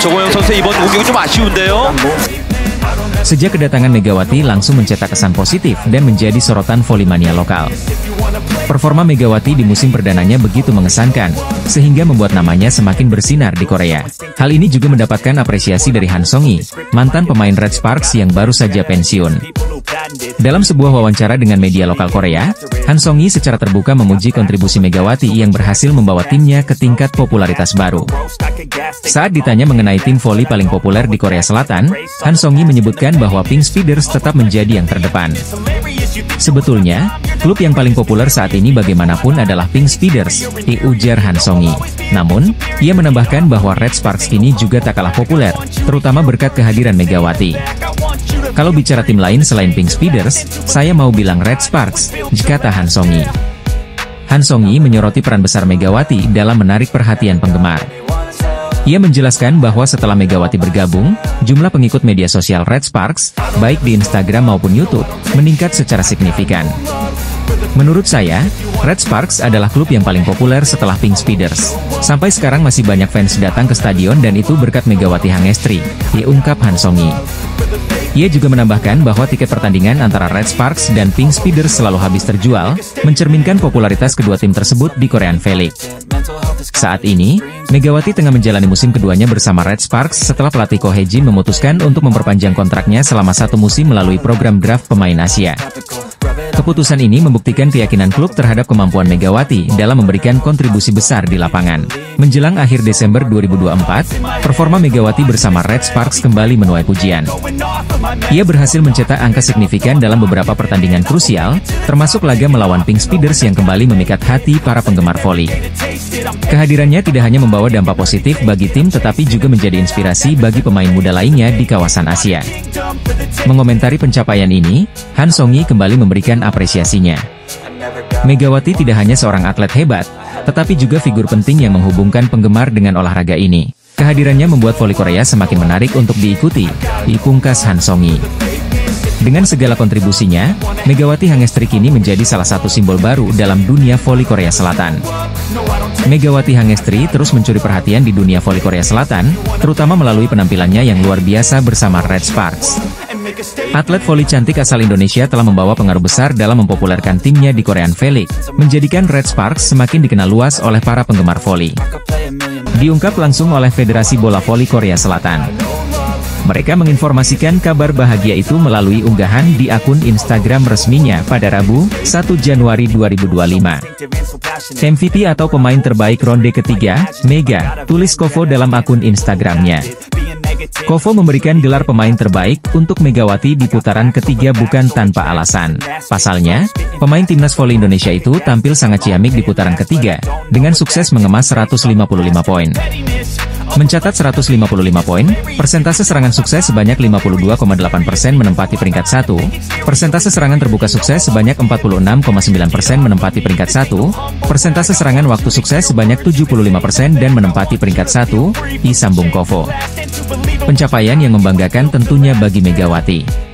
정호영 선수 이번 공격이 좀 아쉬운데요. Sejak kedatangan Megawati langsung mencetak kesan positif dan menjadi sorotan volley-mania lokal. Performa Megawati di musim perdananya begitu mengesankan, sehingga membuat namanya semakin bersinar di Korea. Hal ini juga mendapatkan apresiasi dari Han Song-hee, mantan pemain Red Sparks yang baru saja pensiun. Dalam sebuah wawancara dengan media lokal Korea, Han Song-hee secara terbuka memuji kontribusi Megawati yang berhasil membawa timnya ke tingkat popularitas baru. Saat ditanya mengenai tim voli paling populer di Korea Selatan, Han Song-hee menyebutkan bahwa Pink Speeders tetap menjadi yang terdepan. Sebetulnya, klub yang paling populer saat ini bagaimanapun adalah Pink Speeders, ujar Han Song-hee. Namun, ia menambahkan bahwa Red Sparks kini juga tak kalah populer, terutama berkat kehadiran Megawati. Kalau bicara tim lain selain Pink Speeders, saya mau bilang Red Sparks, kata Han Song-hee. Han Song-hee menyoroti peran besar Megawati dalam menarik perhatian penggemar. Ia menjelaskan bahwa setelah Megawati bergabung, jumlah pengikut media sosial Red Sparks, baik di Instagram maupun YouTube, meningkat secara signifikan. Menurut saya, Red Sparks adalah klub yang paling populer setelah Pink Speeders. Sampai sekarang masih banyak fans datang ke stadion dan itu berkat Megawati Hangestri, diungkap Han Song-hee. Ia juga menambahkan bahwa tiket pertandingan antara Red Sparks dan Pink Speeders selalu habis terjual, mencerminkan popularitas kedua tim tersebut di Korean V-League. Saat ini, Megawati tengah menjalani musim keduanya bersama Red Sparks setelah pelatih Ko Hae-jin memutuskan untuk memperpanjang kontraknya selama 1 musim melalui program draft pemain Asia. Keputusan ini membuktikan keyakinan klub terhadap kemampuan Megawati dalam memberikan kontribusi besar di lapangan. Menjelang akhir Desember 2024, performa Megawati bersama Red Sparks kembali menuai pujian. Ia berhasil mencetak angka signifikan dalam beberapa pertandingan krusial, termasuk laga melawan Pink Speeders yang kembali memikat hati para penggemar voli. Kehadirannya tidak hanya membawa dampak positif bagi tim tetapi juga menjadi inspirasi bagi pemain muda lainnya di kawasan Asia. Mengomentari pencapaian ini, Han Song-hee kembali memberikan apresiasinya. Megawati tidak hanya seorang atlet hebat, tetapi juga figur penting yang menghubungkan penggemar dengan olahraga ini. Kehadirannya membuat voli Korea semakin menarik untuk diikuti, dipungkas Han Song-hee. Dengan segala kontribusinya, Megawati Hangestri kini menjadi salah satu simbol baru dalam dunia voli Korea Selatan. Megawati Hangestri terus mencuri perhatian di dunia voli Korea Selatan, terutama melalui penampilannya yang luar biasa bersama Red Sparks. Atlet voli cantik asal Indonesia telah membawa pengaruh besar dalam mempopulerkan timnya di Korean V-League, menjadikan Red Sparks semakin dikenal luas oleh para penggemar voli. Diungkap langsung oleh Federasi Bola Voli Korea Selatan. Mereka menginformasikan kabar bahagia itu melalui unggahan di akun Instagram resminya pada Rabu, 1 Januari 2025. MVP atau pemain terbaik ronde ketiga, Mega, tulis Kovo dalam akun Instagramnya. Kovo memberikan gelar pemain terbaik untuk Megawati di putaran ketiga bukan tanpa alasan. Pasalnya, pemain timnas voli Indonesia itu tampil sangat ciamik di putaran ketiga, dengan sukses mengemas 155 poin. Mencatat 155 poin, persentase serangan sukses sebanyak 52,8% menempati peringkat 1, persentase serangan terbuka sukses sebanyak 46,9% menempati peringkat 1, persentase serangan waktu sukses sebanyak 75% dan menempati peringkat 1, disambung Kovo. Pencapaian yang membanggakan tentunya bagi Megawati.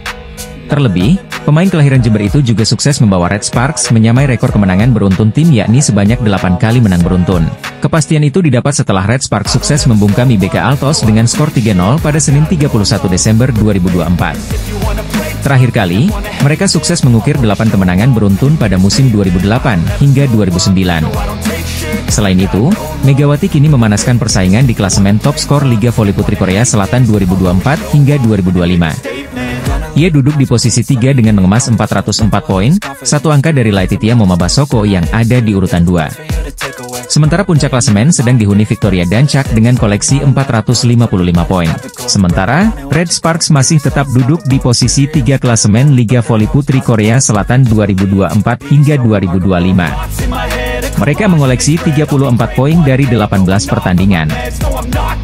Terlebih, pemain kelahiran Jember itu juga sukses membawa Red Sparks menyamai rekor kemenangan beruntun tim yakni sebanyak 8 kali menang beruntun. Kepastian itu didapat setelah Red Sparks sukses membungkami BK Altos dengan skor 3-0 pada Senin 31 Desember 2024. Terakhir kali, mereka sukses mengukir 8 kemenangan beruntun pada musim 2008 hingga 2009. Selain itu, Megawati kini memanaskan persaingan di klasemen top skor Liga Voli Putri Korea Selatan 2024 hingga 2025. Ia duduk di posisi 3 dengan mengemas 404 poin, satu angka dari Laetitia Momabasoko yang ada di urutan 2. Sementara puncak klasemen sedang dihuni Victoria Dancak dengan koleksi 455 poin. Sementara, Red Sparks masih tetap duduk di posisi 3 klasemen Liga Voli Putri Korea Selatan 2024 hingga 2025. Mereka mengoleksi 34 poin dari 18 pertandingan.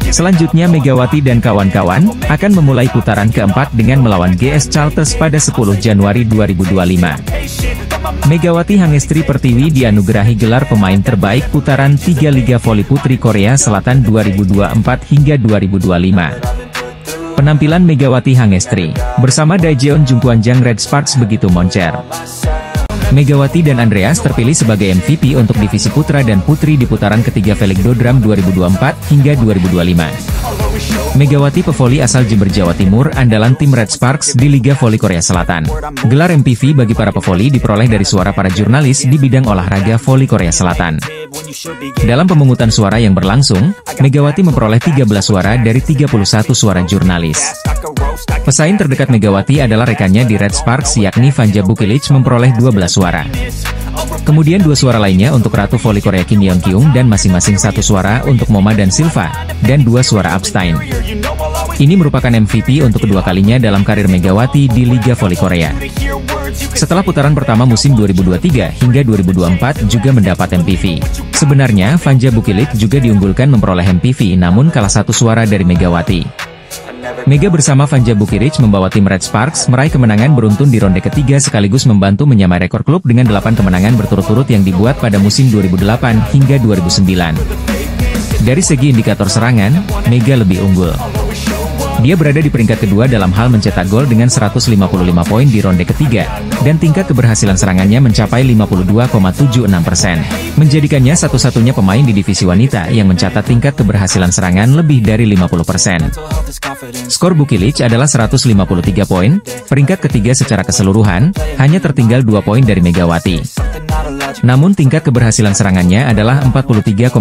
Selanjutnya Megawati dan kawan-kawan akan memulai putaran keempat dengan melawan GS Chalters pada 10 Januari 2025. Megawati Hangestri Pertiwi dianugerahi gelar pemain terbaik putaran 3 Liga Voli Putri Korea Selatan 2024 hingga 2025. Penampilan Megawati Hangestri bersama Daejeon Jungkwanjang Red Sparks begitu moncer. Megawati dan Andreas terpilih sebagai MVP untuk divisi putra dan putri di putaran ketiga Velik Dodram 2024 hingga 2025. Megawati pevoli asal Jember, Jawa Timur, andalan tim Red Sparks di Liga Voli Korea Selatan. Gelar MVP bagi para pevoli diperoleh dari suara para jurnalis di bidang olahraga voli Korea Selatan. Dalam pemungutan suara yang berlangsung, Megawati memperoleh 13 suara dari 31 suara jurnalis. Pesaing terdekat Megawati adalah rekannya di Red Sparks yakni Vanja Bukilic memperoleh 12 suara. Kemudian 2 suara lainnya untuk Ratu Voli Korea Kim Yeon Kyung dan masing-masing 1 suara untuk Moma dan Silva, dan 2 suara Abstein. Ini merupakan MVP untuk kedua kalinya dalam karir Megawati di Liga Voli Korea. Setelah putaran pertama musim 2023 hingga 2024 juga mendapat MVP. Sebenarnya Vanja Bukilic juga diunggulkan memperoleh MVP namun kalah 1 suara dari Megawati. Mega bersama Vanja Bukilic membawa tim Red Sparks meraih kemenangan beruntun di ronde ketiga sekaligus membantu menyamai rekor klub dengan 8 kemenangan berturut-turut yang dibuat pada musim 2008 hingga 2009. Dari segi indikator serangan, Mega lebih unggul. Dia berada di peringkat kedua dalam hal mencetak gol dengan 155 poin di ronde ketiga, dan tingkat keberhasilan serangannya mencapai 52,76%. Menjadikannya satu-satunya pemain di divisi wanita yang mencatat tingkat keberhasilan serangan lebih dari 50%. Skor Bukilic adalah 153 poin, peringkat ketiga secara keseluruhan, hanya tertinggal 2 poin dari Megawati. Namun tingkat keberhasilan serangannya adalah 43,81%,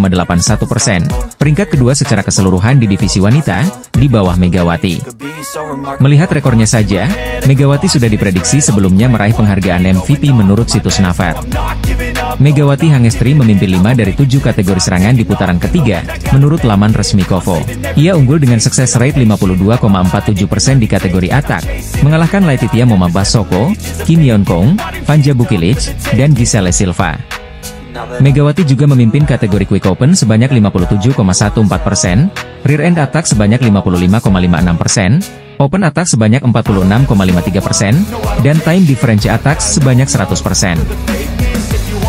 peringkat kedua secara keseluruhan di divisi wanita, di bawah Megawati. Melihat rekornya saja, Megawati sudah diprediksi sebelumnya meraih penghargaan MVP menurut situs Naver. Megawati Hangestri memimpin 5 dari 7 kategori serangan di putaran ketiga, menurut laman resmi Kovo. Ia unggul dengan sukses rate 52,47% di kategori atak, mengalahkan Laetitia Moma Basoko, Kim Yeon Kyung, Vanja Bukilic, dan Giselle Silva. Megawati juga memimpin kategori Quick Open sebanyak 57,14%, Rear End Attack sebanyak 55,56%, Open Attack sebanyak 46,53%, dan Time Difference Attack sebanyak 100%.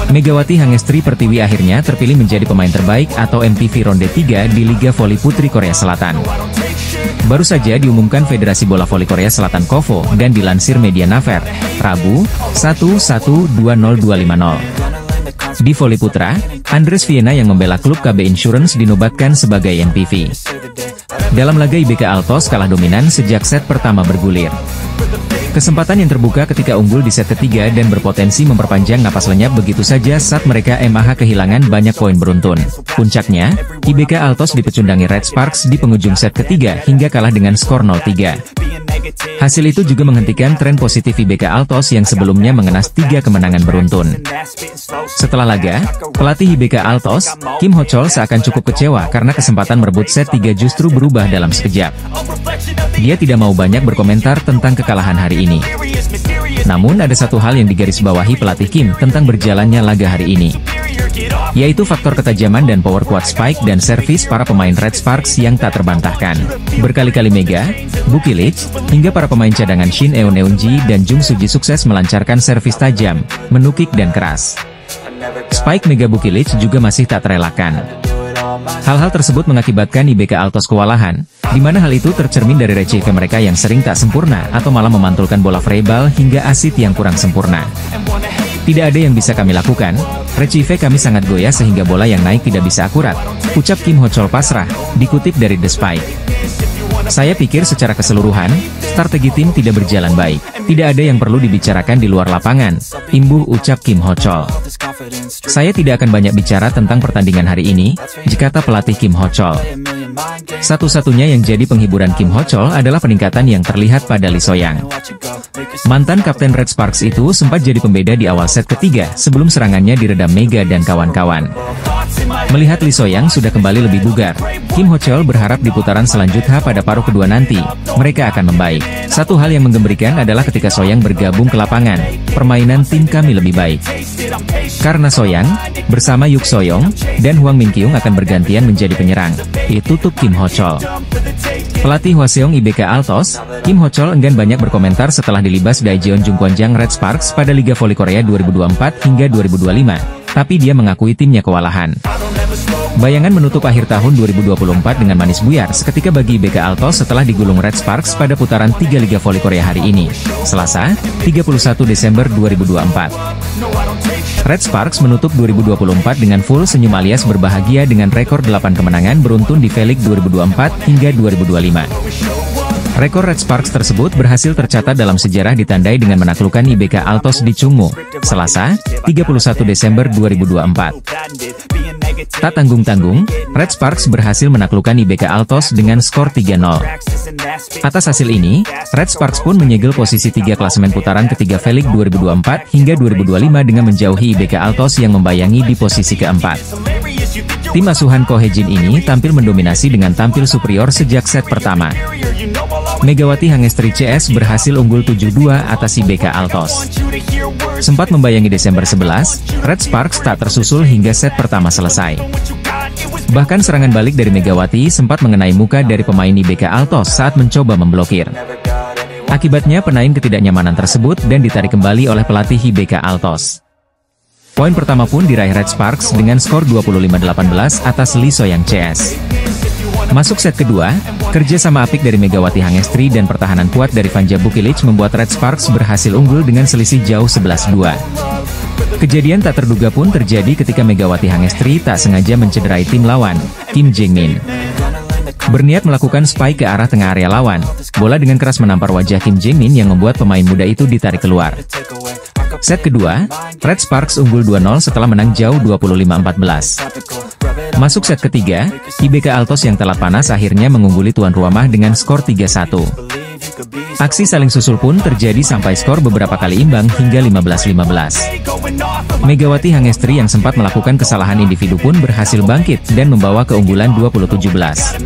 Megawati Hangestri Pertiwi akhirnya terpilih menjadi pemain terbaik atau MVP ronde 3 di Liga Voli Putri Korea Selatan. Baru saja diumumkan Federasi Bola Voli Korea Selatan Kovo dan dilansir media Naver, Rabu, 1/1/2050. Di voli putra, Andres Viena yang membela klub KB Insurance dinobatkan sebagai MVP. Dalam laga IBK Altos kalah dominan sejak set pertama bergulir. Kesempatan yang terbuka ketika unggul di set ketiga dan berpotensi memperpanjang napas lenyap begitu saja saat mereka MAH kehilangan banyak poin beruntun. Puncaknya, IBK Altos dipecundangi Red Sparks di penghujung set ketiga hingga kalah dengan skor 0-3. Hasil itu juga menghentikan tren positif IBK Altos yang sebelumnya mengenas 3 kemenangan beruntun. Setelah laga, pelatih IBK Altos, Kim Ho Chol seakan cukup kecewa karena kesempatan merebut set 3 justru berubah dalam sekejap. Dia tidak mau banyak berkomentar tentang kekalahan hari ini. Namun ada satu hal yang digarisbawahi pelatih Kim tentang berjalannya laga hari ini, yaitu faktor ketajaman dan power quad spike dan servis para pemain Red Sparks yang tak terbantahkan. Berkali-kali Mega, Bukilic, hingga para pemain cadangan Shin Eun-ji dan Jung Suji sukses melancarkan servis tajam, menukik dan keras. Spike Mega Bukilic juga masih tak terelakkan. Hal-hal tersebut mengakibatkan IBK Altos kewalahan, di mana hal itu tercermin dari receive mereka yang sering tak sempurna atau malah memantulkan bola freeball hingga asit yang kurang sempurna. Tidak ada yang bisa kami lakukan, receive kami sangat goyah sehingga bola yang naik tidak bisa akurat, ucap Kim Ho Chol pasrah, dikutip dari The Spike. Saya pikir secara keseluruhan, strategi tim tidak berjalan baik. Tidak ada yang perlu dibicarakan di luar lapangan, imbuh ucap Kim Ho Chol. Saya tidak akan banyak bicara tentang pertandingan hari ini, kata pelatih Kim Ho Chol. Satu-satunya yang jadi penghiburan Kim Ho Chol adalah peningkatan yang terlihat pada Lee So-young. Mantan kapten Red Sparks itu sempat jadi pembeda di awal set ketiga sebelum serangannya diredam Mega dan kawan-kawan. Melihat Lee So-young sudah kembali lebih bugar, Kim Ho Chol berharap di putaran selanjutnya pada paruh kedua nanti, mereka akan membaik. Satu hal yang menggembirakan adalah ketika So-young bergabung ke lapangan, permainan tim kami lebih baik. Karena So-young, bersama Yuk So-young, dan Hwang Min-kyung akan bergantian menjadi penyerang. Tutup Kim Ho Chol. Pelatih Hwaseong IBK Altos, Kim Ho Chol enggan banyak berkomentar setelah dilibas Daejeon Jungkwanjang Red Sparks pada Liga Voli Korea 2024 hingga 2025, tapi dia mengakui timnya kewalahan. Bayangan menutup akhir tahun 2024 dengan manis buyar seketika bagi IBK Altos setelah digulung Red Sparks pada putaran 3 Liga Voli Korea hari ini, Selasa, 31 Desember 2024. Red Sparks menutup 2024 dengan full senyum alias berbahagia dengan rekor 8 kemenangan beruntun di V-League 2024 hingga 2025. Rekor Red Sparks tersebut berhasil tercatat dalam sejarah ditandai dengan menaklukkan IBK Altos di Chungmu, Selasa, 31 Desember 2024. Tak tanggung-tanggung, Red Sparks berhasil menaklukkan IBK Altos dengan skor 3-0. Atas hasil ini, Red Sparks pun menyegel posisi 3 klasemen putaran ketiga V-League 2024 hingga 2025 dengan menjauhi IBK Altos yang membayangi di posisi keempat. Tim asuhan Ko Hye-jin ini tampil mendominasi dengan tampil superior sejak set pertama. Megawati Hangestri CS berhasil unggul 7-2 atas IBK Altos. Sempat membayangi Desember 11, Red Sparks tak tersusul hingga set pertama selesai. Bahkan serangan balik dari Megawati sempat mengenai muka dari pemain IBK Altos saat mencoba memblokir. Akibatnya penaing ketidaknyamanan tersebut dan ditarik kembali oleh pelatih IBK Altos. Poin pertama pun diraih Red Sparks dengan skor 25-18 atas Lee So-young CS. Masuk set kedua, kerja sama apik dari Megawati Hangestri dan pertahanan kuat dari Vanja Bukilic membuat Red Sparks berhasil unggul dengan selisih jauh 11-2. Kejadian tak terduga pun terjadi ketika Megawati Hangestri tak sengaja mencederai tim lawan, Kim Jae-min. Berniat melakukan spike ke arah tengah area lawan, bola dengan keras menampar wajah Kim Jae-min yang membuat pemain muda itu ditarik keluar. Set kedua, Red Sparks unggul 2-0 setelah menang jauh 25-14. Masuk set ketiga, IBK Altos yang telat panas akhirnya mengungguli tuan rumah dengan skor 3-1. Aksi saling susul pun terjadi sampai skor beberapa kali imbang hingga 15-15. Megawati Hangestri yang sempat melakukan kesalahan individu pun berhasil bangkit dan membawa keunggulan 20-17.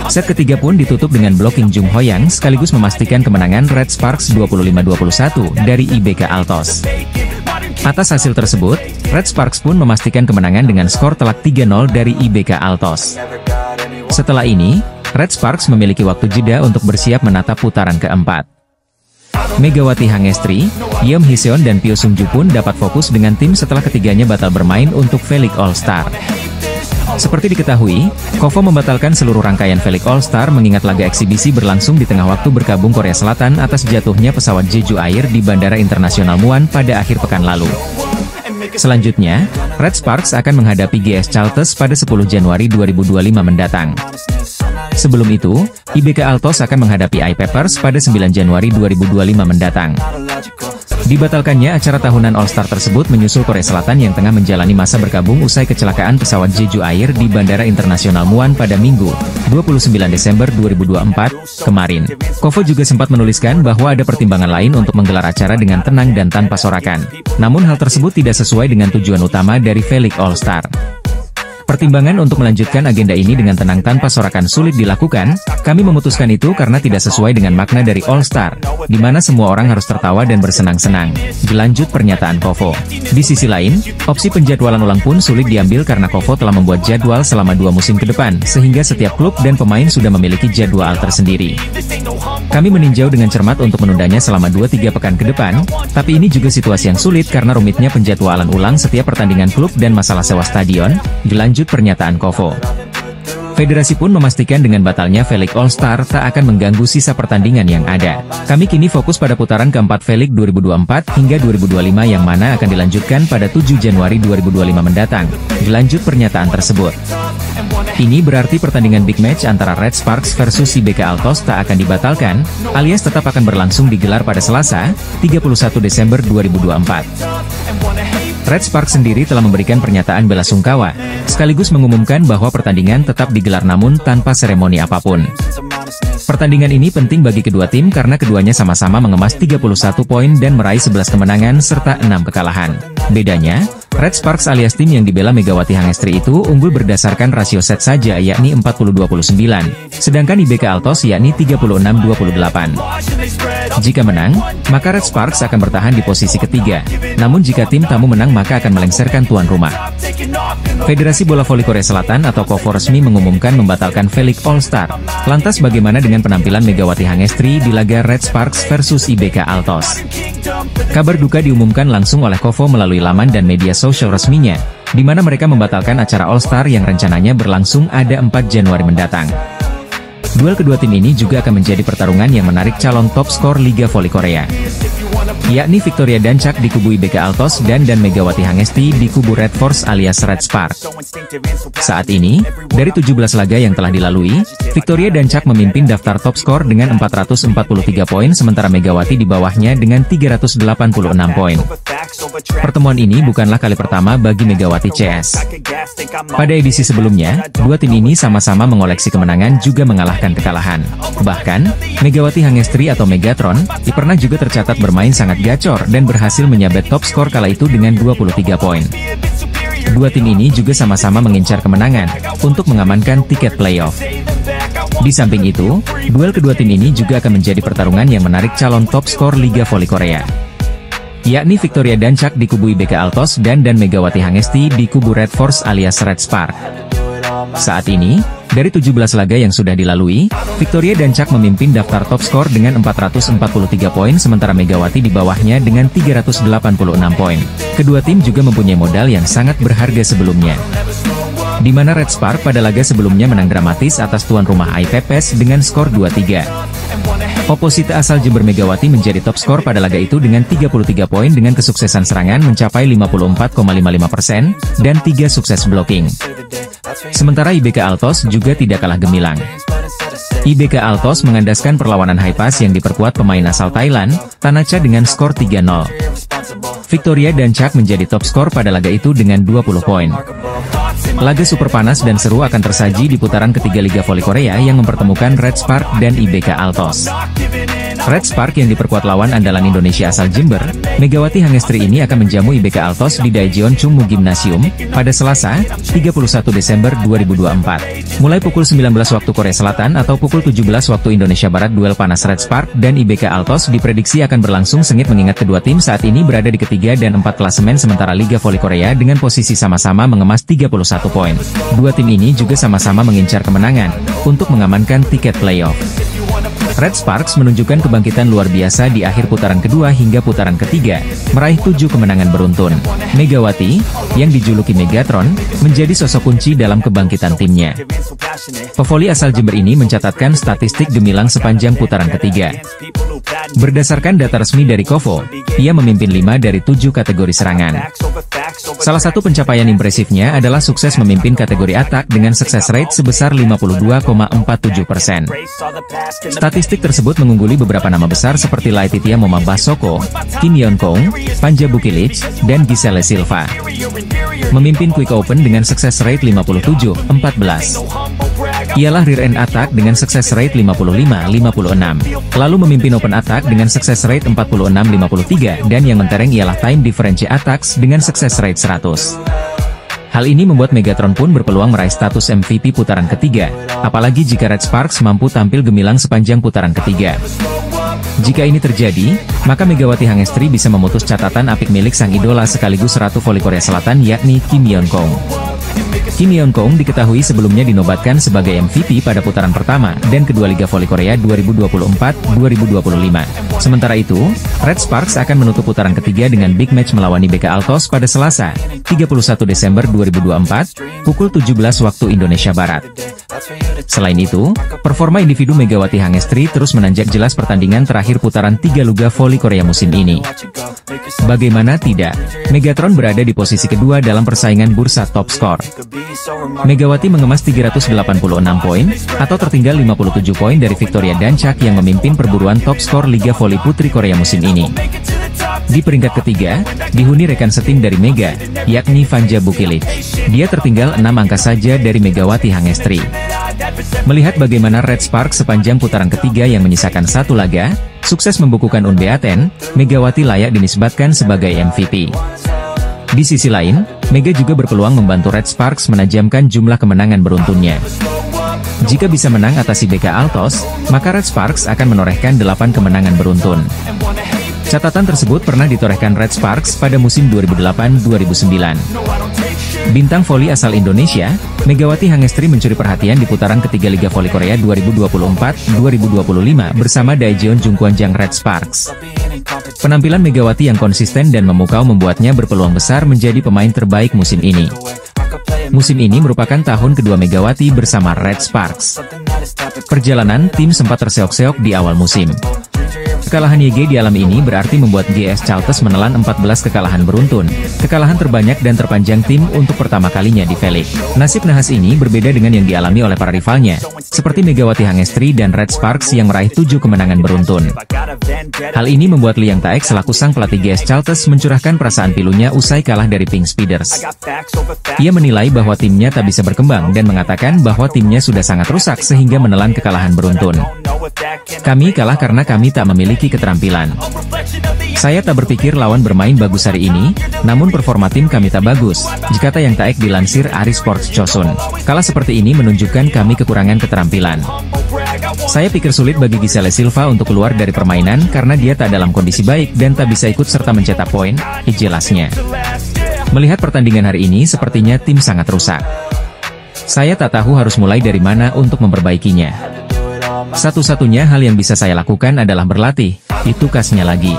Set ketiga pun ditutup dengan blocking Jung Ho-yang sekaligus memastikan kemenangan Red Sparks 25-21 dari IBK Altos. Atas hasil tersebut, Red Sparks pun memastikan kemenangan dengan skor telak 3-0 dari IBK Altos. Setelah ini, Red Sparks memiliki waktu jeda untuk bersiap menatap putaran keempat. Megawati Hangestri, Yeom Hee-seon dan Pyo Sung-ju pun dapat fokus dengan tim setelah ketiganya batal bermain untuk V-League All-Star. Seperti diketahui, KOFO membatalkan seluruh rangkaian V-League All-Star mengingat laga eksibisi berlangsung di tengah waktu berkabung Korea Selatan atas jatuhnya pesawat Jeju Air di Bandara Internasional Muan pada akhir pekan lalu. Selanjutnya, Red Sparks akan menghadapi GS Chalters pada 10 Januari 2025 mendatang. Sebelum itu, IBK Altos akan menghadapi I-Peppers pada 9 Januari 2025 mendatang. Dibatalkannya acara tahunan All-Star tersebut menyusul Korea Selatan yang tengah menjalani masa berkabung usai kecelakaan pesawat Jeju Air di Bandara Internasional Muan pada Minggu, 29 Desember 2024, kemarin. KOFO juga sempat menuliskan bahwa ada pertimbangan lain untuk menggelar acara dengan tenang dan tanpa sorakan. Namun hal tersebut tidak sesuai dengan tujuan utama dari V-League All-Star. Pertimbangan untuk melanjutkan agenda ini dengan tenang tanpa sorakan sulit dilakukan, kami memutuskan itu karena tidak sesuai dengan makna dari All-Star, di mana semua orang harus tertawa dan bersenang-senang. Dilanjut pernyataan KOFO. Di sisi lain, opsi penjadwalan ulang pun sulit diambil karena KOFO telah membuat jadwal selama 2 musim ke depan, sehingga setiap klub dan pemain sudah memiliki jadwal tersendiri. Kami meninjau dengan cermat untuk menundanya selama 2-3 pekan ke depan, tapi ini juga situasi yang sulit karena rumitnya penjadwalan ulang setiap pertandingan klub dan masalah sewa stadion, dilanjut pernyataan KOFO. Federasi pun memastikan dengan batalnya V-League All-Star tak akan mengganggu sisa pertandingan yang ada. Kami kini fokus pada putaran keempat V-League 2024 hingga 2025 yang mana akan dilanjutkan pada 7 Januari 2025 mendatang. Dilanjut pernyataan tersebut. Ini berarti pertandingan big match antara Red Sparks versus IBK Altos tak akan dibatalkan, alias tetap akan berlangsung digelar pada Selasa, 31 Desember 2024. Red Sparks sendiri telah memberikan pernyataan bela sungkawa, sekaligus mengumumkan bahwa pertandingan tetap digelar namun tanpa seremoni apapun. Pertandingan ini penting bagi kedua tim karena keduanya sama-sama mengemas 31 poin dan meraih 11 kemenangan serta 6 kekalahan. Bedanya, Red Sparks alias tim yang dibela Megawati Hangestri itu unggul berdasarkan rasio set saja yakni 40-29, sedangkan IBK Altos yakni 36-28. Jika menang, maka Red Sparks akan bertahan di posisi ketiga, namun jika tim tamu menang maka akan melengsarkan tuan rumah. Federasi Bola Voli Korea Selatan atau KOFO resmi mengumumkan membatalkan V-League All-Star. Lantas bagaimana dengan penampilan Megawati Hangestri di laga Red Sparks versus IBK Altos? Kabar duka diumumkan langsung oleh KOFO melalui laman dan media sosial resminya, di mana mereka membatalkan acara All-Star yang rencananya berlangsung ada 4 Januari mendatang. Duel kedua tim ini juga akan menjadi pertarungan yang menarik calon top skor Liga Voli Korea, yakni Victoria Dancak di kubu IBK Altos dan Megawati Hangesti di kubu Red Force alias Red Spark. Saat ini, dari 17 laga yang telah dilalui, Victoria Dancak memimpin daftar top skor dengan 443 poin sementara Megawati di bawahnya dengan 386 poin. Pertemuan ini bukanlah kali pertama bagi Megawati CS. Pada edisi sebelumnya, dua tim ini sama-sama mengoleksi kemenangan juga mengalahkan kekalahan. Bahkan, Megawati Hangestri atau Megatron, pernah juga tercatat bermain sangat gacor dan berhasil menyabet top skor kala itu dengan 23 poin. Dua tim ini juga sama-sama mengincar kemenangan untuk mengamankan tiket playoff. Di samping itu, duel kedua tim ini juga akan menjadi pertarungan yang menarik calon top skor Liga Voli Korea, yakni Victoria Dancak di kubu IBK Altos dan Megawati Hangesti di kubu Red Force alias Red Spark. Saat ini, dari 17 laga yang sudah dilalui, Victoria Dancak memimpin daftar top skor dengan 443 poin sementara Megawati di bawahnya dengan 386 poin. Kedua tim juga mempunyai modal yang sangat berharga sebelumnya, di mana Red Spark pada laga sebelumnya menang dramatis atas tuan rumah IPPS dengan skor 2-3. Oposite asal Jember Megawati menjadi top skor pada laga itu dengan 33 poin dengan kesuksesan serangan mencapai 54,55% dan 3 sukses blocking. Sementara IBK Altos juga tidak kalah gemilang. IBK Altos mengandaskan perlawanan high pass yang diperkuat pemain asal Thailand, Tanacha dengan skor 3-0. Victoria Dancak menjadi top skor pada laga itu dengan 20 poin. Laga super panas dan seru akan tersaji di putaran ketiga Liga Voli Korea yang mempertemukan Red Spark dan IBK Altos. Red Spark yang diperkuat lawan andalan Indonesia asal Jember, Megawati Hangestri ini akan menjamu IBK Altos di Daejeon Chungmu Gymnasium pada Selasa, 31 Desember 2024. Mulai pukul 19 waktu Korea Selatan atau pukul 17 waktu Indonesia Barat, duel panas Red Spark dan IBK Altos diprediksi akan berlangsung sengit mengingat kedua tim saat ini berada di ketiga dan 4 klasemen sementara Liga Voli Korea dengan posisi sama-sama mengemas 31 poin. Dua tim ini juga sama-sama mengincar kemenangan untuk mengamankan tiket playoff. Red Sparks menunjukkan kebangkitan luar biasa di akhir putaran kedua hingga putaran ketiga, meraih 7 kemenangan beruntun. Megawati, yang dijuluki Megatron, menjadi sosok kunci dalam kebangkitan timnya. Pevoli asal Jember ini mencatatkan statistik gemilang sepanjang putaran ketiga. Berdasarkan data resmi dari Kovo, ia memimpin 5 dari 7 kategori serangan. Salah satu pencapaian impresifnya adalah sukses memimpin kategori atak dengan sukses rate sebesar 52,47%. Statistik tersebut mengungguli beberapa nama besar seperti Laetitia Momabah Soko, Kim Yeon Kong, Panja Bukilic, dan Giselle Silva. Memimpin Quick Open dengan sukses rate 57,14. Ialah rear end attack dengan sukses rate 55,56. Lalu memimpin open attack dengan sukses rate 46,53 dan yang mentereng ialah time differential attacks dengan sukses rate 100. Hal ini membuat Megatron pun berpeluang meraih status MVP putaran ketiga, apalagi jika Red Sparks mampu tampil gemilang sepanjang putaran ketiga. Jika ini terjadi, maka Megawati Hangestri bisa memutus catatan apik milik sang idola sekaligus Ratu Voli Korea Selatan yakni Kim Yeon Kong. Kim Yeon Kong diketahui sebelumnya dinobatkan sebagai MVP pada putaran pertama dan kedua Liga Voli Korea 2024-2025. Sementara itu, Red Sparks akan menutup putaran ketiga dengan big match melawan IBK Altos pada Selasa, 31 Desember 2024, pukul 17 waktu Indonesia Barat. Selain itu, performa individu Megawati Hangestri terus menanjak jelas pertandingan terakhir putaran 3 Liga Voli Korea musim ini. Bagaimana tidak, Megatron berada di posisi kedua dalam persaingan bursa top skor. Megawati mengemas 386 poin, atau tertinggal 57 poin dari Victoria Dancak yang memimpin perburuan top skor Liga Voli Putri Korea musim ini. Di peringkat ketiga, dihuni rekan setim dari Mega, yakni Panja Bukilic. Dia tertinggal 6 angka saja dari Megawati Hangestri. Melihat bagaimana Red Spark sepanjang putaran ketiga yang menyisakan satu laga, sukses membukukan unbeaten, Megawati layak dinisbatkan sebagai MVP. Di sisi lain, Mega juga berpeluang membantu Red Sparks menajamkan jumlah kemenangan beruntunnya. Jika bisa menang atas IBK Altos, maka Red Sparks akan menorehkan 8 kemenangan beruntun. Catatan tersebut pernah ditorehkan Red Sparks pada musim 2008-2009. Bintang voli asal Indonesia, Megawati Hangestri mencuri perhatian di putaran ketiga Liga Voli Korea 2024-2025 bersama Daejeon Jungkwanjang Red Sparks. Penampilan Megawati yang konsisten dan memukau membuatnya berpeluang besar menjadi pemain terbaik musim ini. Musim ini merupakan tahun kedua Megawati bersama Red Sparks. Perjalanan tim sempat terseok-seok di awal musim. Kekalahan YG di alam ini berarti membuat GS Chalters menelan 14 kekalahan beruntun, kekalahan terbanyak dan terpanjang tim untuk pertama kalinya di V-League. Nasib nahas ini berbeda dengan yang dialami oleh para rivalnya, seperti Megawati Hangestri dan Red Sparks yang meraih 7 kemenangan beruntun. Hal ini membuat Liang Taek selaku sang pelatih GS Chalters mencurahkan perasaan pilunya usai kalah dari Pink Speeders. Ia menilai bahwa timnya tak bisa berkembang dan mengatakan bahwa timnya sudah sangat rusak sehingga menelan kekalahan beruntun. Kami kalah karena kami tak memiliki keterampilan. Saya tak berpikir lawan bermain bagus hari ini, namun performa tim kami tak bagus, kata Yang Taek dilansir Ari Sports Chosun. Kalah seperti ini menunjukkan kami kekurangan keterampilan. Saya pikir sulit bagi Giselle Silva untuk keluar dari permainan karena dia tak dalam kondisi baik dan tak bisa ikut serta mencetak poin, jelasnya. Melihat pertandingan hari ini sepertinya tim sangat rusak. Saya tak tahu harus mulai dari mana untuk memperbaikinya. Satu-satunya hal yang bisa saya lakukan adalah berlatih, itu kasnya lagi.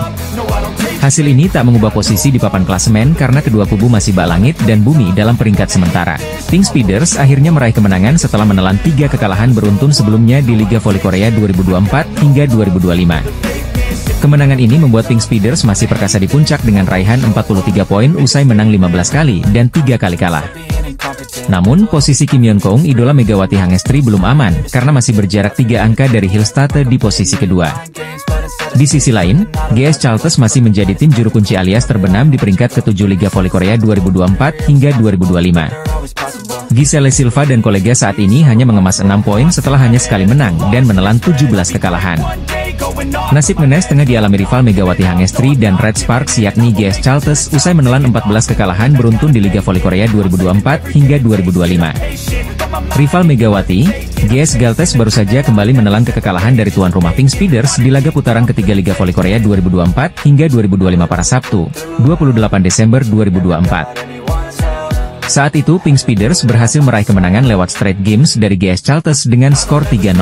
Hasil ini tak mengubah posisi di papan klasemen karena kedua kubu masih bak langit dan bumi dalam peringkat sementara. Pink Speeders akhirnya meraih kemenangan setelah menelan 3 kekalahan beruntun sebelumnya di Liga Voli Korea 2024 hingga 2025. Kemenangan ini membuat Pink Speeders masih perkasa di puncak dengan raihan 43 poin usai menang 15 kali dan 3 kali kalah. Namun, posisi Kim Yeon Kong idola Megawati Hangestri belum aman, karena masih berjarak 3 angka dari Hillstate di posisi kedua. Di sisi lain, GS Chalters masih menjadi tim juru kunci alias terbenam di peringkat ke-7 Liga Voli Korea 2024 hingga 2025. Giselle Silva dan kolega saat ini hanya mengemas 6 poin setelah hanya sekali menang dan menelan 17 kekalahan. Nasib ngenes tengah dialami rival Megawati Hangestri dan Red Sparks yakni GS Chalters usai menelan 14 kekalahan beruntun di Liga Voli Korea 2024 hingga 2025. Rival Megawati, GS Galtes baru saja kembali menelan kekalahan dari tuan rumah Pink Speeders di laga putaran ketiga Liga Voli Korea 2024 hingga 2025 pada Sabtu, 28 Desember 2024. Saat itu Pink Speeders berhasil meraih kemenangan lewat straight games dari GS Chalters dengan skor 3-0.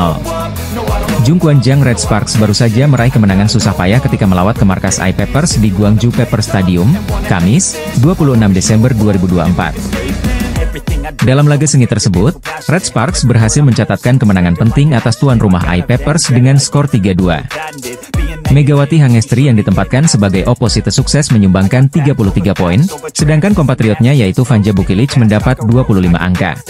Jung Kwan-jang Red Sparks baru saja meraih kemenangan susah payah ketika melawat ke markas I-Peppers di Gwangju Pepper Stadium, Kamis, 26 Desember 2024. Dalam laga sengit tersebut, Red Sparks berhasil mencatatkan kemenangan penting atas tuan rumah I-Peppers dengan skor 3-2. Megawati Hangestri yang ditempatkan sebagai oposite sukses menyumbangkan 33 poin, sedangkan kompatriotnya yaitu Vanja Bukilic mendapat 25 angka.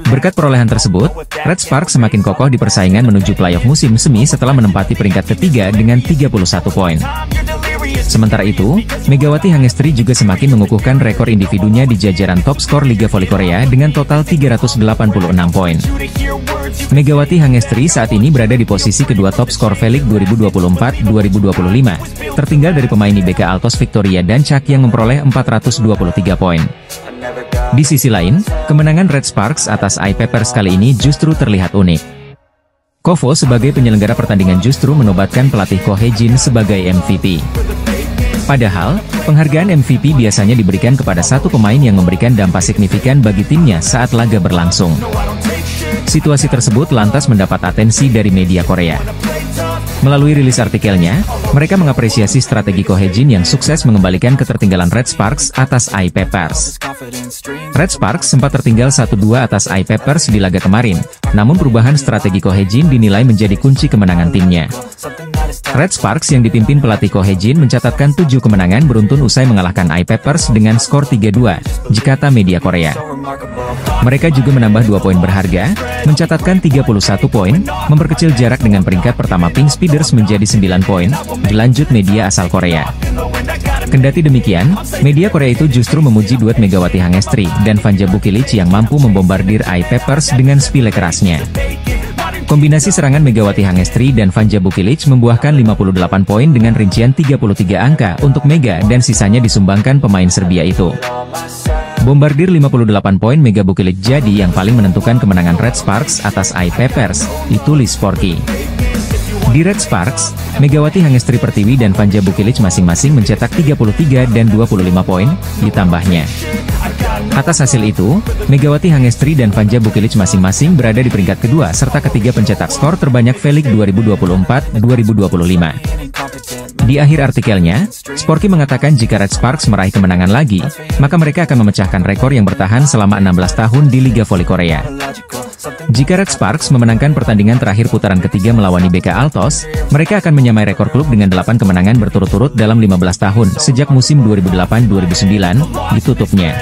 Berkat perolehan tersebut, Red Sparks semakin kokoh di persaingan menuju playoff musim semi setelah menempati peringkat ketiga dengan 31 poin. Sementara itu, Megawati Hangestri juga semakin mengukuhkan rekor individunya di jajaran top skor Liga Voli Korea dengan total 386 poin. Megawati Hangestri saat ini berada di posisi kedua top skor V-League 2024-2025, tertinggal dari pemain IBK Altos Victoria dan Chak yang memperoleh 423 poin. Di sisi lain, kemenangan Red Sparks atas I-Peppers kali ini justru terlihat unik. Kovo sebagai penyelenggara pertandingan justru menobatkan pelatih Ko Hae-jin sebagai MVP. Padahal, penghargaan MVP biasanya diberikan kepada satu pemain yang memberikan dampak signifikan bagi timnya saat laga berlangsung. Situasi tersebut lantas mendapat atensi dari media Korea. Melalui rilis artikelnya, mereka mengapresiasi strategi Ko Hae-jin yang sukses mengembalikan ketertinggalan Red Sparks atas I-Peppers. Red Sparks sempat tertinggal 1-2 atas I-Peppers di laga kemarin, namun perubahan strategi Ko Hae-jin dinilai menjadi kunci kemenangan timnya. Red Sparks yang dipimpin pelatih Ko Hae-jin mencatatkan 7 kemenangan beruntun usai mengalahkan I-Peppers dengan skor 3-2, kata media Korea. Mereka juga menambah 2 poin berharga, mencatatkan 31 poin, memperkecil jarak dengan peringkat pertama Pink Speeders menjadi 9 poin, dilanjut media asal Korea. Kendati demikian, media Korea itu justru memuji duet Megawati Hangestri dan Vanja Bukilic yang mampu membombardir I-Peppers dengan spile kerasnya. Kombinasi serangan Megawati Hangestri dan Vanja Bukilic membuahkan 58 poin dengan rincian 33 angka untuk Mega dan sisanya disumbangkan pemain Serbia itu. Bombardir 58 poin Mega Bukilic jadi yang paling menentukan kemenangan Red Sparks atas I-Peppers, ditulis Sporky. Di Red Sparks, Megawati Hangestri Pertiwi dan Vanja Bukilic masing-masing mencetak 33 dan 25 poin, ditambahnya. Atas hasil itu, Megawati Hangestri dan Vanja Bukilic masing-masing berada di peringkat kedua serta ketiga pencetak skor terbanyak V-League 2024-2025. Di akhir artikelnya, Sporky mengatakan jika Red Sparks meraih kemenangan lagi, maka mereka akan memecahkan rekor yang bertahan selama 16 tahun di Liga Voli Korea. Jika Red Sparks memenangkan pertandingan terakhir putaran ketiga melawan IBK Altos, mereka akan menyamai rekor klub dengan 8 kemenangan berturut-turut dalam 15 tahun sejak musim 2008-2009 ditutupnya.